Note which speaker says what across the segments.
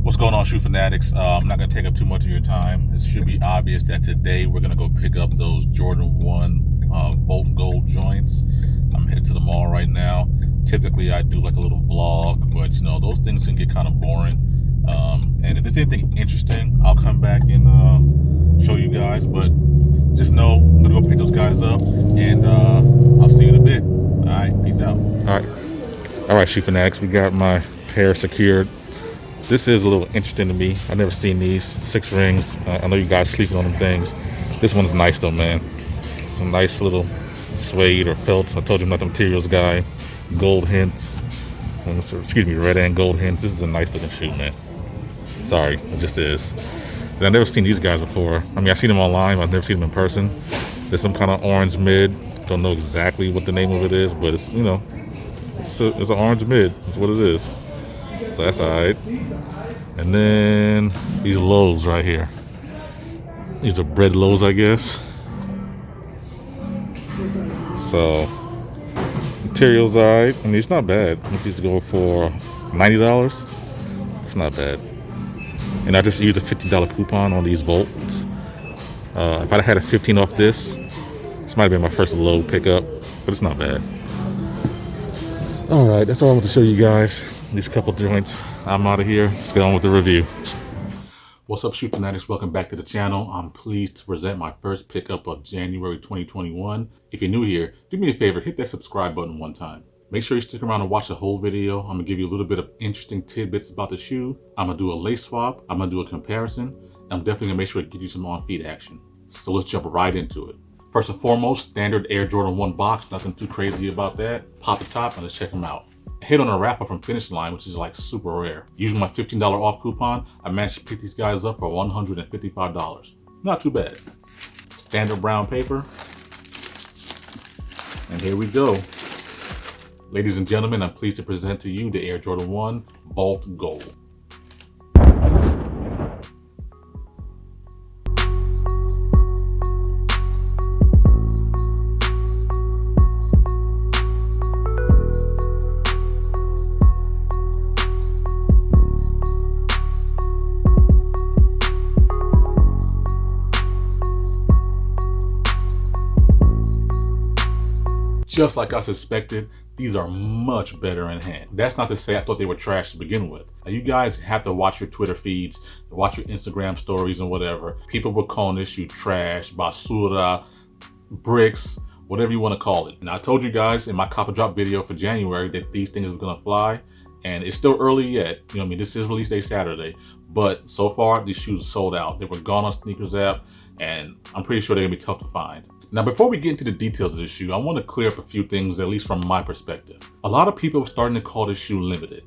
Speaker 1: What's going on, shoe fanatics? I'm not going to take up too much of your time. It should be obvious that today we're going to go pick up those Jordan 1 Bolt Gold joints. I'm headed to the mall right now. Typically, I do like a little vlog, but you know, those things can get kind of boring. And if there's anything interesting, I'll come back and show you guys. But just know I'm going to go pick those guys up, and I'll see you in a bit. All right, peace out. All right, shoe fanatics, we got my pair secured. This is a little interesting to me. I've never seen these 6 rings. I know you guys sleeping on them things. This one's nice though, man. Some nice little suede or felt. I told you I'm not the materials guy. Gold hints. Excuse me, red and gold hints. This is a nice looking shoe, man. Sorry, it just is. And I've never seen these guys before. I mean, I've seen them online, but I've never seen them in person. There's some kind of orange mid. Don't know exactly what the name of it is, but it's, you know, it's an orange mid. That's what it is. So that's alright. And then these lows right here. These are bread lows, I guess. So materials alright. I mean, it's not bad. These go for $90. It's not bad. And I just used a $50 coupon on these Volts. If I'd had a 15 off this might have been my first low pickup, but it's not bad. Alright, that's all I want to show you guys. These couple joints. I'm out of here. Let's get on with the review. What's up, shoe fanatics? Welcome back to the channel. I'm pleased to present my first pickup of January 2021. If you're new here, do me a favor, hit that subscribe button one time. Make sure you stick around and watch the whole video. I'm gonna give you a little bit of interesting tidbits about the shoe. I'm gonna do a lace swap. I'm gonna do a comparison. I'm definitely gonna make sure to get you some on-feet action. So let's jump right into it. First and foremost, standard Air Jordan 1 box. Nothing too crazy about that. Pop the top and let's check them out. Hit on a wrapper from Finish Line, which is like super rare. Using my $15 off coupon, I managed to pick these guys up for $155. Not too bad. Standard brown paper. And here we go. Ladies and gentlemen, I'm pleased to present to you the Air Jordan 1 Bolt Gold. Just like I suspected, these are much better in hand. That's not to say I thought they were trash to begin with. Now, you guys have to watch your Twitter feeds, watch your Instagram stories and whatever. People were calling this shoe trash, basura, bricks, whatever you want to call it. Now, I told you guys in my copper drop video for January that these things were gonna fly, and it's still early yet. You know what I mean? This is release day Saturday, but so far these shoes are sold out. They were gone on Sneakers app, and I'm pretty sure they're gonna be tough to find. Now, before we get into the details of this shoe, I want to clear up a few things, at least from my perspective. A lot of people are starting to call this shoe limited.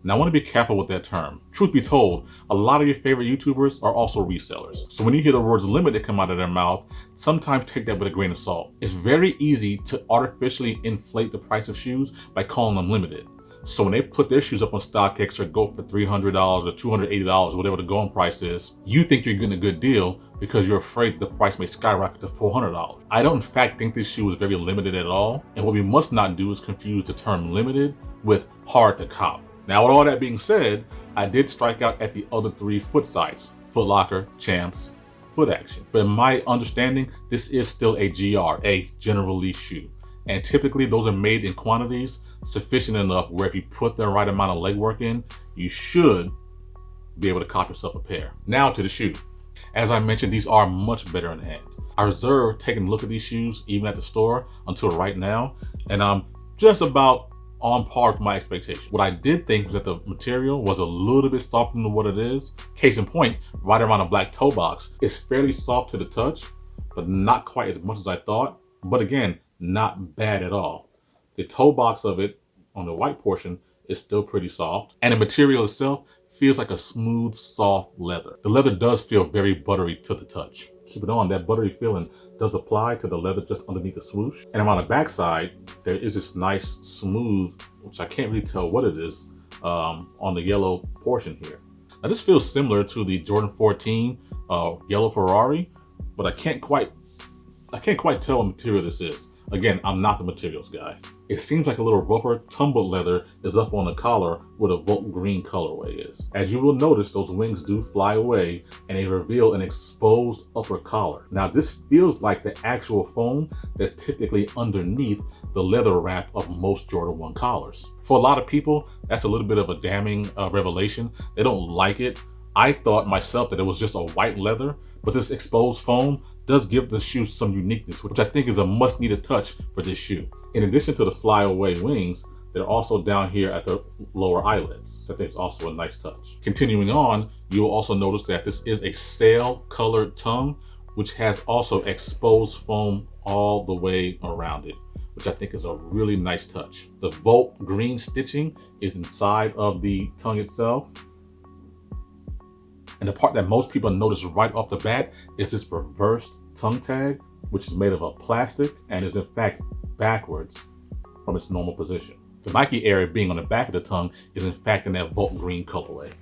Speaker 1: Now, I want to be careful with that term. Truth be told, a lot of your favorite YouTubers are also resellers. So when you hear the words limited come out of their mouth, sometimes take that with a grain of salt. It's very easy to artificially inflate the price of shoes by calling them limited. So when they put their shoes up on StockX or go for $300 or $280, whatever the going price is, you think you're getting a good deal because you're afraid the price may skyrocket to $400. I don't in fact think this shoe is very limited at all. And what we must not do is confuse the term limited with hard to cop. Now, with all that being said, I did strike out at the other 3 foot sites: Foot Locker, Champs, Foot Action. But in my understanding, this is still a GR, a general release shoe. And typically those are made in quantities sufficient enough where if you put the right amount of legwork in, you should be able to cop yourself a pair. Now to the shoe. As I mentioned, these are much better in hand. I reserved taking a look at these shoes even at the store until right now, and I'm just about on par with my expectations. What I did think was that the material was a little bit softer than what it is. Case in point, right around the black toe box, it's fairly soft to the touch, but not quite as much as I thought. But again, not bad at all. The toe box of it on the white portion is still pretty soft, and the material itself feels like a smooth, soft leather. The leather does feel very buttery to the touch. Keep it on, that buttery feeling does apply to the leather just underneath the swoosh. And around the backside, there is this nice smooth, which I can't really tell what it is, on the yellow portion here. Now this feels similar to the Jordan 14 yellow Ferrari, but I can't quite tell what material this is. Again, I'm not the materials guy. It seems like a little rougher tumbled leather is up on the collar where the Volt Green colorway is. As you will notice, those wings do fly away and they reveal an exposed upper collar. Now this feels like the actual foam that's typically underneath the leather wrap of most Jordan 1 collars. For a lot of people, that's a little bit of a damning revelation. They don't like it. I thought myself that it was just a white leather, but this exposed foam does give the shoe some uniqueness, which I think is a must needed touch for this shoe. In addition to the flyaway wings, they're also down here at the lower eyelets. I think it's also a nice touch. Continuing on, you'll also notice that this is a sail colored tongue, which has also exposed foam all the way around it, which I think is a really nice touch. The Volt Green stitching is inside of the tongue itself. And the part that most people notice right off the bat is this reversed tongue tag, which is made of a plastic and is in fact backwards from its normal position. The Nike area being on the back of the tongue is in fact in that Volt Green colorway.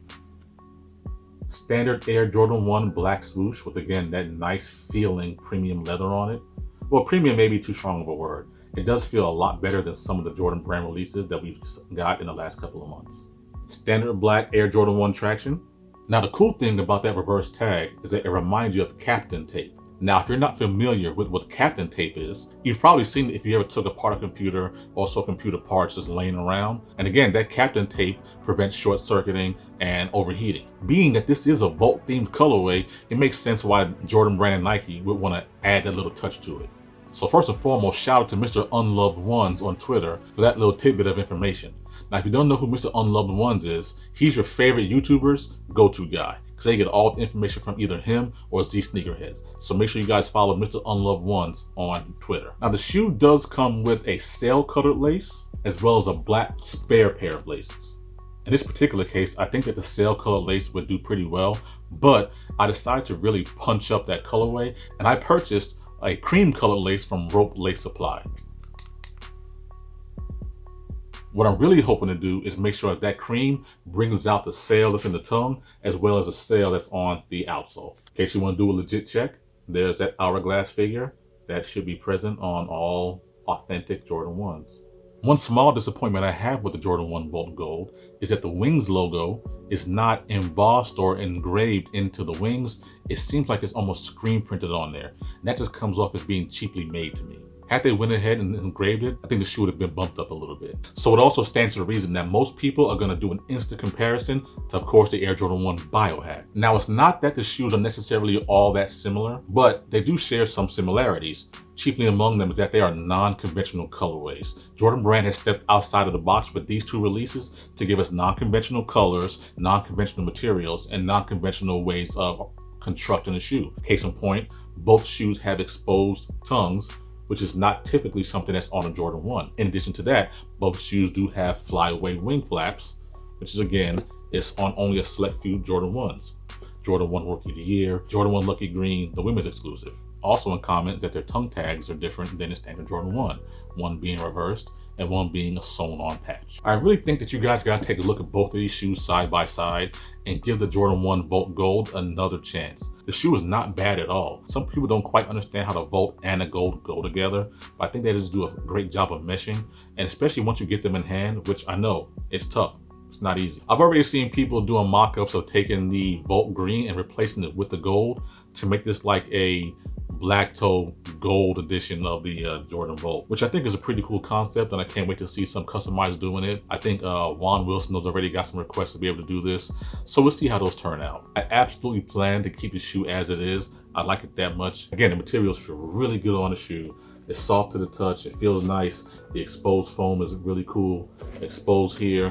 Speaker 1: Standard Air Jordan 1 black swoosh with, again, that nice feeling premium leather on it. Well, premium may be too strong of a word. It does feel a lot better than some of the Jordan brand releases that we've got in the last couple of months. Standard black Air Jordan 1 traction. Now, the cool thing about that reverse tag is that it reminds you of Captain tape. Now, if you're not familiar with what Captain tape is, you've probably seen it if you ever took apart a computer or saw computer parts just laying around. And again, that Captain tape prevents short circuiting and overheating. Being that this is a Volt themed colorway, it makes sense why Jordan Brand and Nike would want to add that little touch to it. So first and foremost, shout out to Mr. Unloved Ones on Twitter for that little tidbit of information. Now, if you don't know who Mr. Unloved Ones is, he's your favorite YouTuber's go-to guy, because they get all the information from either him or Z Sneakerheads. So make sure you guys follow Mr. Unloved Ones on Twitter. Now, the shoe does come with a sail-colored lace, as well as a black spare pair of laces. In this particular case, I think that the sail-colored lace would do pretty well, but I decided to really punch up that colorway, and I purchased a cream-colored lace from Rope Lace Supply. What I'm really hoping to do is make sure that cream brings out the sail that's in the tongue, as well as the sail that's on the outsole. In case you want to do a legit check, there's that hourglass figure that should be present on all authentic Jordan 1s. One small disappointment I have with the Jordan 1 Volt Gold is that the wings logo is not embossed or engraved into the wings. It seems like it's almost screen printed on there. And that just comes off as being cheaply made to me. Had they went ahead and engraved it, I think the shoe would have been bumped up a little bit. So it also stands to reason that most people are going to do an instant comparison to, of course, the Air Jordan 1 Biohack. Now, it's not that the shoes are necessarily all that similar, but they do share some similarities. Chiefly among them is that they are non-conventional colorways. Jordan Brand has stepped outside of the box with these two releases to give us non-conventional colors, non-conventional materials, and non-conventional ways of constructing a shoe. Case in point, both shoes have exposed tongues, which is not typically something that's on a Jordan 1. In addition to that, both shoes do have flyaway wing flaps, which is, again, it's on only a select few Jordan 1s. Jordan 1 Rookie of the Year, Jordan 1 Lucky Green, the women's exclusive. Also in common that their tongue tags are different than the standard Jordan 1, one being reversed and one being a sewn-on patch. I really think that you guys gotta take a look at both of these shoes side by side and give the Jordan 1 Volt Gold another chance. The shoe is not bad at all. Some people don't quite understand how the Volt and the Gold go together, but I think they just do a great job of meshing, and especially once you get them in hand, which I know it's tough. It's not easy. I've already seen people doing mock-ups of taking the Volt Green and replacing it with the gold to make this like a black toe gold edition of the Jordan Volt, which I think is a pretty cool concept, and I can't wait to see some customizers doing it. I think Juan Wilson has already got some requests to be able to do this, so we'll see how those turn out. I absolutely plan to keep the shoe as it is. I like it that much. Again, the materials feel really good on the shoe. It's soft to the touch. It feels nice. The exposed foam is really cool. Exposed here,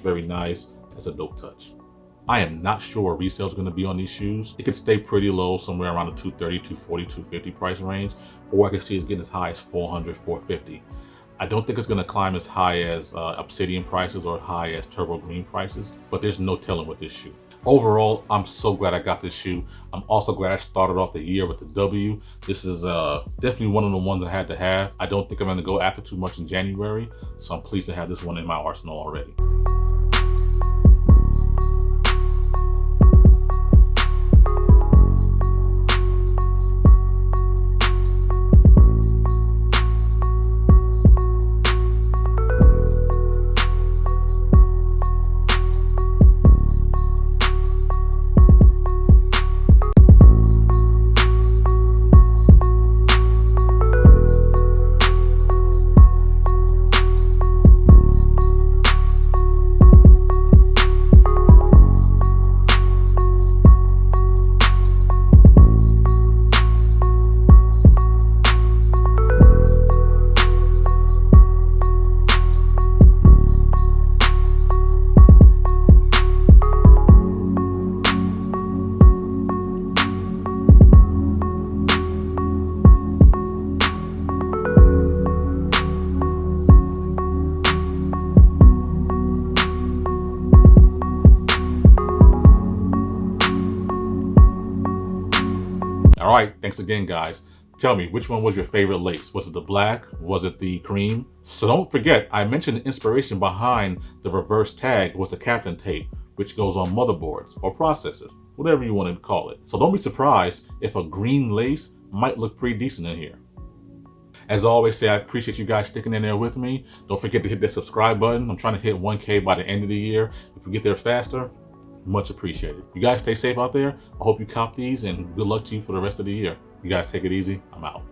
Speaker 1: very nice. That's a dope touch. I am not sure what resale is going to be on these shoes. It could stay pretty low, somewhere around the $230, $240, $250 price range, or I can see it getting as high as $400, $450. I don't think it's going to climb as high as Obsidian prices or high as Turbo Green prices, but there's no telling with this shoe. Overall, I'm so glad I got this shoe. I'm also glad I started off the year with the W. This is definitely one of the ones I had to have. I don't think I'm going to go after too much in January, so I'm pleased to have this one in my arsenal already. All right, thanks again, guys. Tell me, which one was your favorite lace? Was it the black? Was it the cream? So don't forget, I mentioned the inspiration behind the reverse tag was the Kapton tape, which goes on motherboards or processors, whatever you want to call it. So don't be surprised if a green lace might look pretty decent in here. As always, I appreciate you guys sticking in there with me. Don't forget to hit that subscribe button. I'm trying to hit 1K by the end of the year. If we get there faster, much appreciated. You guys stay safe out there. I hope you cop these, and good luck to you for the rest of the year. You guys take it easy. I'm out.